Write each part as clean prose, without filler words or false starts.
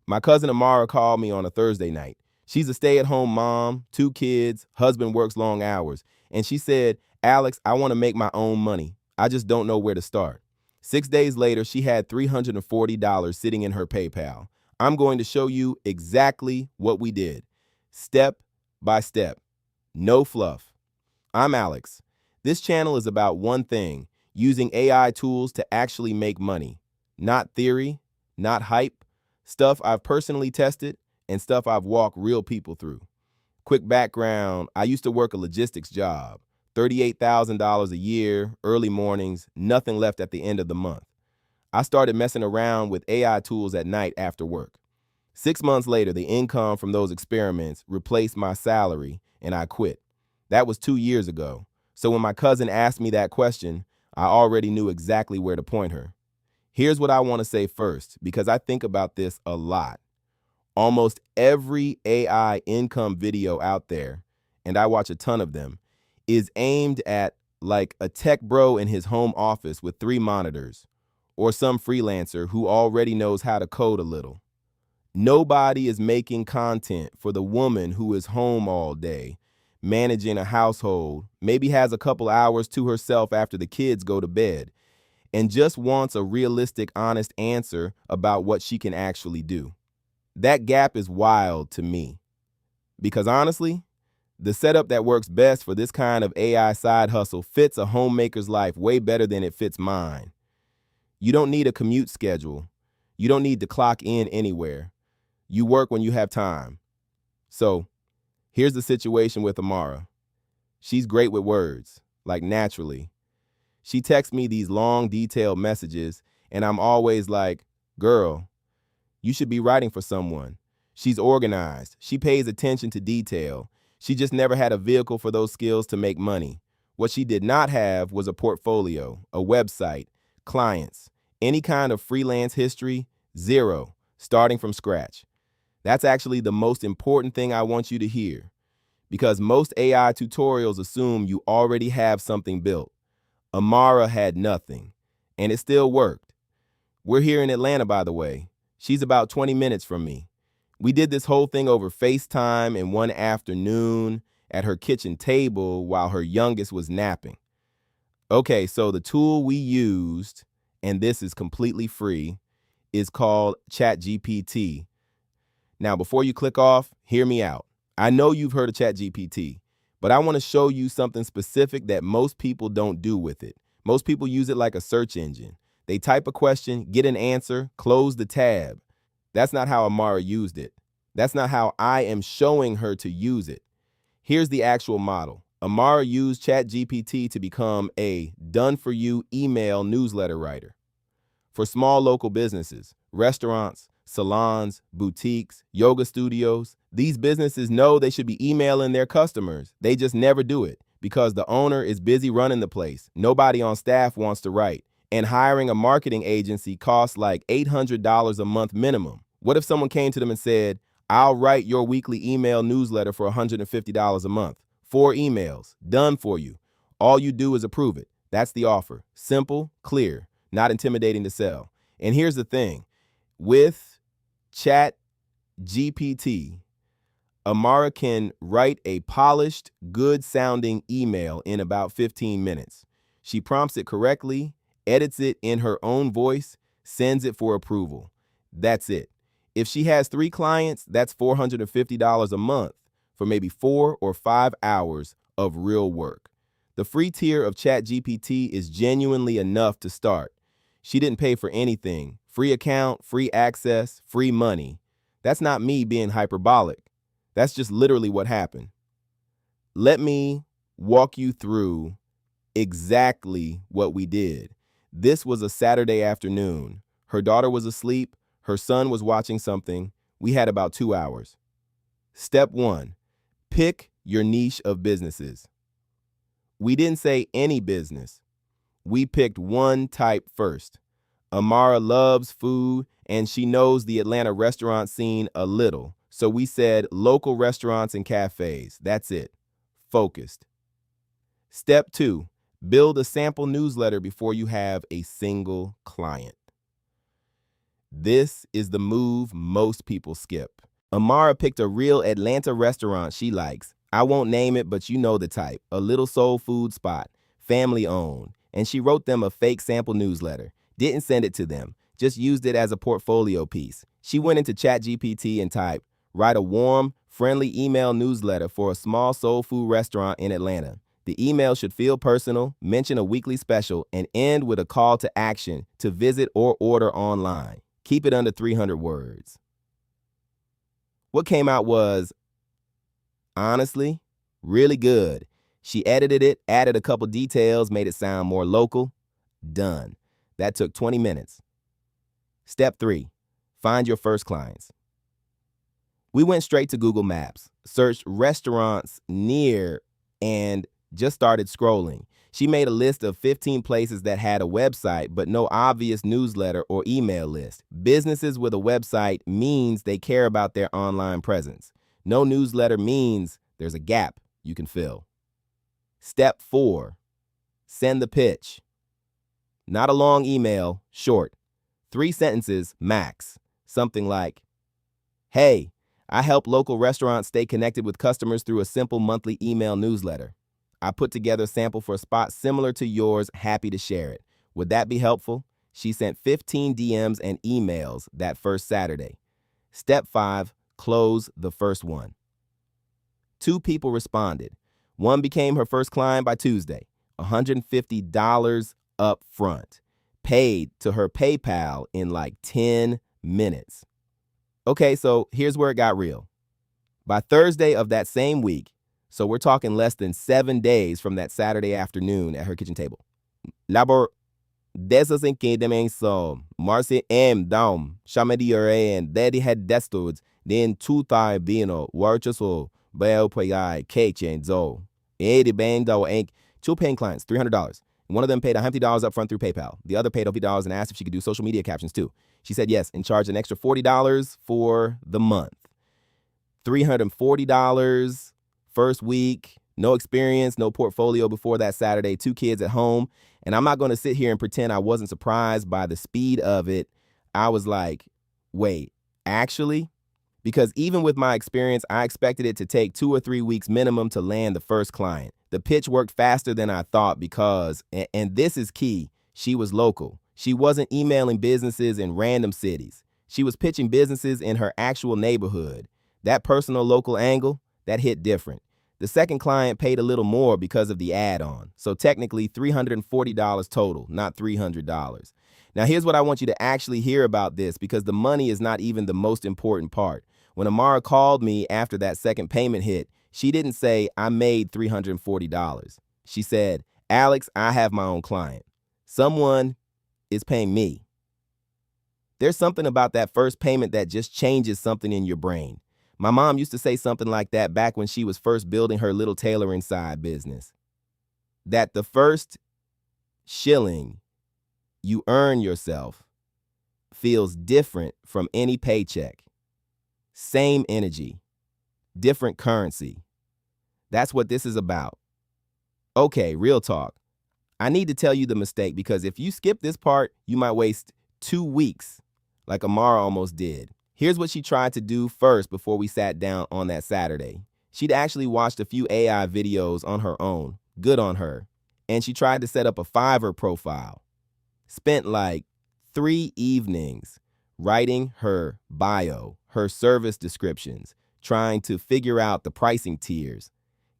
My cousin Amara called me on a Thursday night. She's a stay-at-home mom, 2 kids, husband works long hours. And she said, Alex, I want to make my own money. I just don't know where to start. 6 days later, she had $340 sitting in her PayPal. I'm going to show you exactly what we did, step by step. No fluff. I'm Alex. This channel is about one thing, using AI tools to actually make money. Not theory, not hype, stuff I've personally tested and stuff I've walked real people through. Quick background, I used to work a logistics job, $38,000 a year, early mornings, nothing left at the end of the month. I started messing around with AI tools at night after work. 6 months later, the income from those experiments replaced my salary and I quit. That was 2 years ago. So when my cousin asked me that question, I already knew exactly where to point her. Here's what I want to say first, because I think about this a lot. Almost every AI income video out there, and I watch a ton of them, is aimed at like a tech bro in his home office with 3 monitors, or some freelancer who already knows how to code a little. Nobody is making content for the woman who is home all day, managing a household, maybe has a couple hours to herself after the kids go to bed, and just wants a realistic, honest answer about what she can actually do. That gap is wild to me. Because honestly, the setup that works best for this kind of AI side hustle fits a homemaker's life way better than it fits mine. You don't need a commute schedule. You don't need to clock in anywhere. You work when you have time. So, here's the situation with Amara. She's great with words, like naturally. She texts me these long, detailed messages, and I'm always like, girl, you should be writing for someone. She's organized. She pays attention to detail. She just never had a vehicle for those skills to make money. What she did not have was a portfolio, a website, clients, any kind of freelance history, zero, starting from scratch. That's actually the most important thing I want you to hear, because most AI tutorials assume you already have something built. Amara had nothing, and it still worked. We're here in Atlanta, by the way. She's about 20 minutes from me. We did this whole thing over FaceTime in one afternoon at her kitchen table while her youngest was napping. Okay, so the tool we used, and this is completely free, is called ChatGPT. Now, before you click off, hear me out. I know you've heard of ChatGPT, but I want to show you something specific that most people don't do with it. Most people use it like a search engine. They type a question, get an answer, close the tab. That's not how Amara used it. That's not how I am showing her to use it. Here's the actual model. Amara used ChatGPT to become a done-for-you email newsletter writer. For small local businesses, restaurants, salons, boutiques, yoga studios, these businesses know they should be emailing their customers. They just never do it because the owner is busy running the place. Nobody on staff wants to write. And hiring a marketing agency costs like $800 a month minimum. What if someone came to them and said, I'll write your weekly email newsletter for $150 a month? 4 emails, done for you. All you do is approve it. That's the offer. Simple, clear, not intimidating to sell. And here's the thing. With Chat GPT, Amara can write a polished, good-sounding email in about 15 minutes. She prompts it correctly, edits it in her own voice, sends it for approval. That's it. If she has 3 clients, that's $450 a month for maybe 4 or 5 hours of real work. The free tier of ChatGPT is genuinely enough to start. She didn't pay for anything. Free account, free access, free money. That's not me being hyperbolic. That's just literally what happened. Let me walk you through exactly what we did. This was a Saturday afternoon. Her daughter was asleep. Her son was watching something. We had about 2 hours. Step 1, pick your niche of businesses. We didn't say any business. We picked one type first. Amara loves food and she knows the Atlanta restaurant scene a little. So we said local restaurants and cafes. That's it. Focused. Step 2, build a sample newsletter before you have a single client. This is the move most people skip. Amara picked a real Atlanta restaurant she likes. I won't name it, but you know the type. A little soul food spot, family owned. And she wrote them a fake sample newsletter. Didn't send it to them, just used it as a portfolio piece. She went into ChatGPT and typed, write a warm, friendly email newsletter for a small soul food restaurant in Atlanta. The email should feel personal, mention a weekly special, and end with a call to action to visit or order online. Keep it under 300 words. What came out was, honestly, really good. She edited it, added a couple details, made it sound more local. Done. That took 20 minutes. Step 3, find your first clients. We went straight to Google Maps, searched restaurants near, and just started scrolling. She made a list of 15 places that had a website, but no obvious newsletter or email list. Businesses with a website means they care about their online presence. No newsletter means there's a gap you can fill. Step 4, send the pitch. Not a long email, short. 3 sentences max. Something like, hey, I help local restaurants stay connected with customers through a simple monthly email newsletter. I put together a sample for a spot similar to yours, happy to share it. Would that be helpful? She sent 15 DMs and emails that first Saturday. Step 5, close the first one. 2 people responded. One became her first client by Tuesday, $150 up front, paid to her PayPal in like 10 minutes. Okay, so here's where it got real. By Thursday of that same week, so we're talking less than 7 days from that Saturday afternoon at her kitchen table. Labor desas en que demen so marse down shamedi and daddy had destods then 2 bino warchaso bell pay cake zo 80 bang do ain't 2 paying clients $300. One of them paid $150 up front through PayPal. The other paid $50 and asked if she could do social media captions too. She said yes and charged an extra $40 for the month. $340 first week, no experience, no portfolio before that Saturday, 2 kids at home. And I'm not going to sit here and pretend I wasn't surprised by the speed of it. I was like, wait, actually? Because even with my experience, I expected it to take 2 or 3 weeks minimum to land the first client. The pitch worked faster than I thought because, and this is key, she was local. She wasn't emailing businesses in random cities. She was pitching businesses in her actual neighborhood. That personal local angle, that hit different. The second client paid a little more because of the add-on. So technically $340 total, not $300. Now here's what I want you to actually hear about this because the money is not even the most important part. When Amara called me after that second payment hit, she didn't say, I made $340. She said, Alex, I have my own client. Someone is paying me. There's something about that first payment that just changes something in your brain. My mom used to say something like that back when she was first building her little tailoring side business. That the first shilling you earn yourself feels different from any paycheck. Same energy, different currency. That's what this is about. Okay, real talk. I need to tell you the mistake because if you skip this part, you might waste 2 weeks like Amara almost did. Here's what she tried to do first before we sat down on that Saturday. She'd actually watched a few AI videos on her own, good on her, and she tried to set up a Fiverr profile. Spent like 3 evenings writing her bio, her service descriptions, trying to figure out the pricing tiers.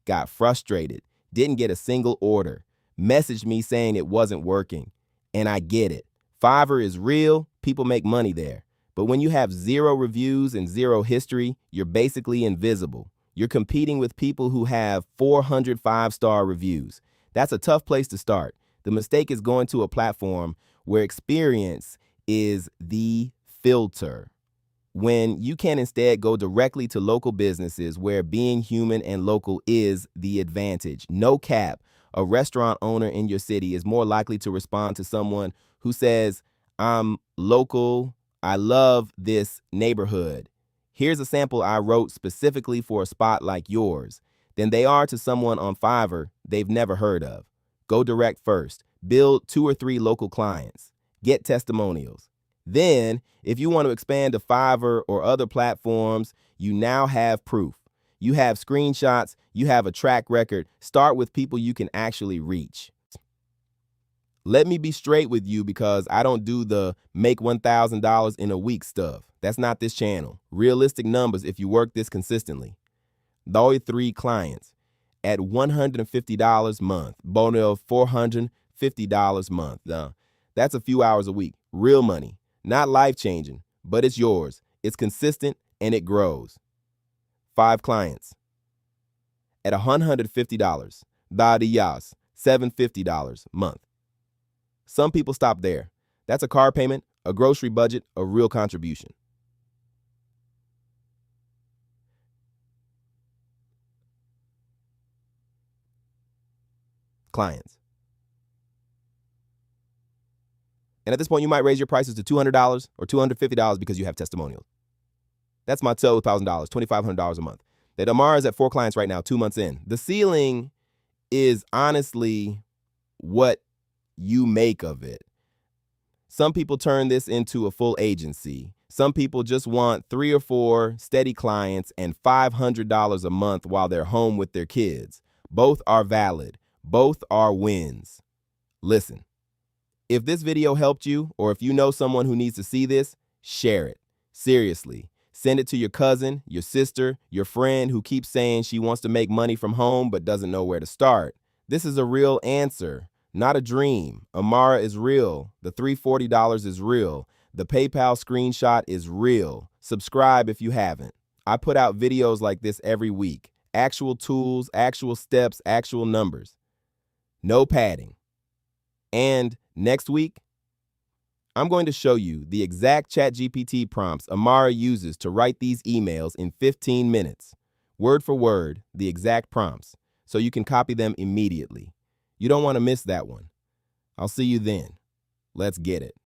Got frustrated, didn't get a single order, messaged me saying it wasn't working. And I get it. Fiverr is real, people make money there. But when you have 0 reviews and 0 history, you're basically invisible. You're competing with people who have 400 5-star reviews. That's a tough place to start. The mistake is going to a platform where experience is the filter. When you can instead go directly to local businesses where being human and local is the advantage. No cap, a restaurant owner in your city is more likely to respond to someone who says, I'm local, I love this neighborhood. Here's a sample I wrote specifically for a spot like yours, than they are to someone on Fiverr they've never heard of. Go direct first. Build 2 or 3 local clients. Get testimonials. Then, if you want to expand to Fiverr or other platforms, you now have proof. You have screenshots, you have a track record. Start with people you can actually reach. Let me be straight with you because I don't do the make $1,000 in a week stuff. That's not this channel. Realistic numbers if you work this consistently. Those 3 clients at $150 a month, bonus of $450 a month. That's a few hours a week. Real money. Not life-changing, but it's yours. It's consistent and it grows. 5 clients at $150. Dadiyas, $750 a month. Some people stop there. That's a car payment, a grocery budget, a real contribution. Clients. And at this point, you might raise your prices to $200 or $250 because you have testimonials. That's my $12,000, $2,500 a month. That Amara is at 4 clients right now, 2 months in. The ceiling is honestly what you make of it. Some people turn this into a full agency. Some people just want 3 or 4 steady clients and $500 a month while they're home with their kids. Both are valid. Both are wins. Listen, if this video helped you or if you know someone who needs to see this, share it. Seriously. Send it to your cousin, your sister, your friend who keeps saying she wants to make money from home but doesn't know where to start. This is a real answer. Not a dream. Amara is real. The $340 is real. The PayPal screenshot is real. Subscribe if you haven't. I put out videos like this every week. Actual tools, actual steps, actual numbers. No padding. And next week, I'm going to show you the exact ChatGPT prompts Amara uses to write these emails in 15 minutes. Word for word, the exact prompts, so you can copy them immediately. You don't want to miss that one. I'll see you then. Let's get it.